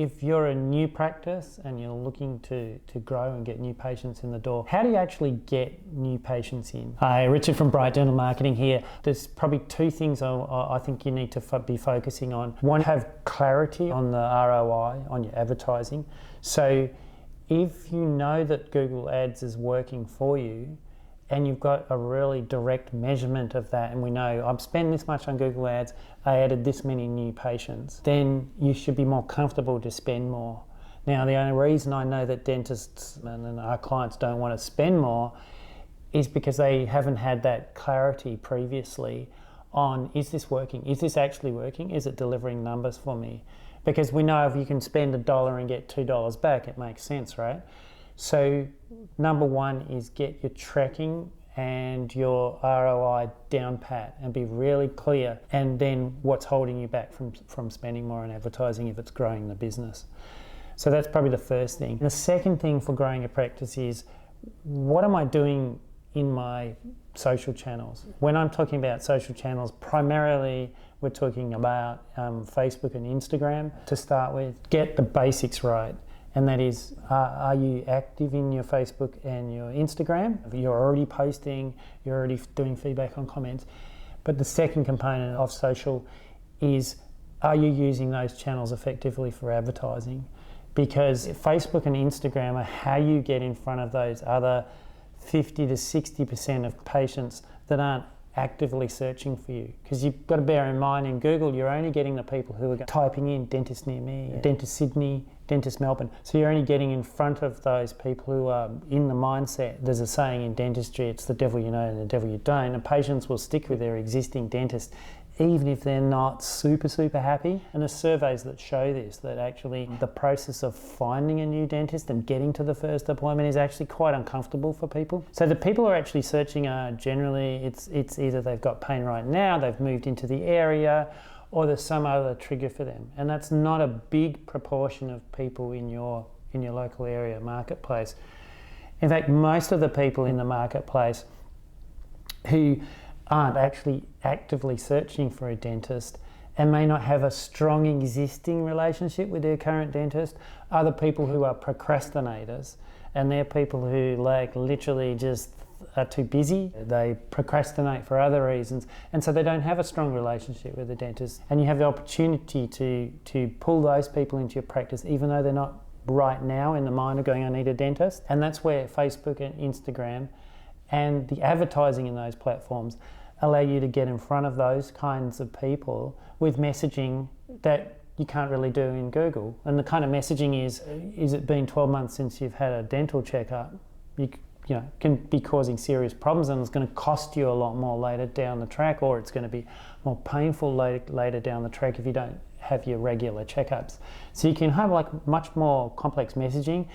If you're a new practice and you're looking to grow and get new patients in the door, how do you actually get new patients in? Hi, Richard from Bright Dental Marketing here. There's probably two things I think you need to be focusing on. One, have clarity on the ROI on your advertising. So if you know that Google Ads is working for you, and you've got a really direct measurement of that, and we know I'm spending this much on Google Ads, I added this many new patients, then you should be more comfortable to spend more. Now, the only reason I know that dentists and our clients don't want to spend more is because they haven't had that clarity previously on, is this working? Is this actually working? Is it delivering numbers for me? Because we know if you can spend $1 and get $2 back, it makes sense, right? So number one is get your tracking and your ROI down pat and be really clear, and then what's holding you back from spending more on advertising if it's growing the business. So that's probably the first thing. The second thing for growing a practice is, what am I doing in my social channels? When I'm talking about social channels, primarily we're talking about Facebook and Instagram to start with. Get the basics right. And that is, are you active in your Facebook and your Instagram? You're already posting, you're already doing feedback on comments. But the second component of social is, are you using those channels effectively for advertising? Because Facebook and Instagram are how you get in front of those other 50 to 60% of patients that aren't actively searching for you. Because you've got to bear in mind, in Google, you're only getting the people who are typing in dentist near me, dentist Sydney, dentist Melbourne. So you're only getting in front of those people who are in the mindset. There's a saying in dentistry, it's the devil you know and the devil you don't. And patients will stick with their existing dentist even if they're not super happy. And there's surveys that show this, that actually the process of finding a new dentist and getting to the first appointment is actually quite uncomfortable for people. So the people who are actually searching are generally, it's either they've got pain right now, they've moved into the area, or there's some other trigger for them. And that's not a big proportion of people in your local area marketplace. In fact, most of the people in the marketplace who aren't actually actively searching for a dentist and may not have a strong existing relationship with their current dentist are the people who are procrastinators. And they're people who literally just are too busy. They procrastinate for other reasons, and so they don't have a strong relationship with the dentist. And you have the opportunity to pull those people into your practice even though they're not right now in the mind of going, I need a dentist. And that's where Facebook and Instagram and the advertising in those platforms allow you to get in front of those kinds of people with messaging that you can't really do in Google. And the kind of messaging is it been 12 months since you've had a dental checkup? You can be causing serious problems, and it's going to cost you a lot more later down the track, or it's going to be more painful later down the track if you don't have your regular checkups. So you can have much more complex messaging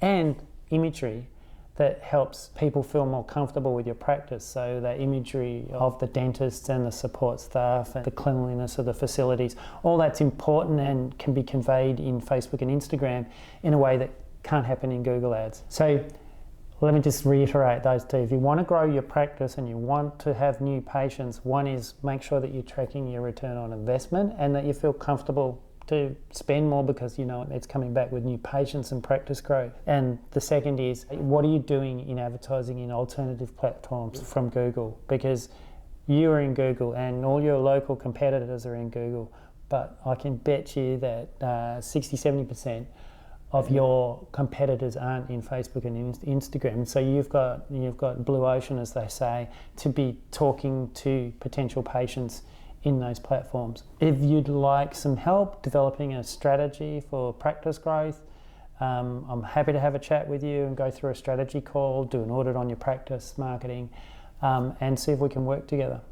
and imagery that helps people feel more comfortable with your practice. So the imagery of the dentists and the support staff and the cleanliness of the facilities, all that's important and can be conveyed in Facebook and Instagram in a way that can't happen in Google Ads. So let me just reiterate those two. If you want to grow your practice and you want to have new patients, one is make sure that you're tracking your return on investment and that you feel comfortable to spend more because you know it's coming back with new patients and practice growth. And the second is, what are you doing in advertising in alternative platforms from Google? Because you are in Google and all your local competitors are in Google, but I can bet you that 60-70% of your competitors aren't in Facebook and Instagram. So you've got blue ocean, as they say, to be talking to potential patients in those platforms. If you'd like some help developing a strategy for practice growth, I'm happy to have a chat with you and go through a strategy call, do an audit on your practice marketing, and see if we can work together.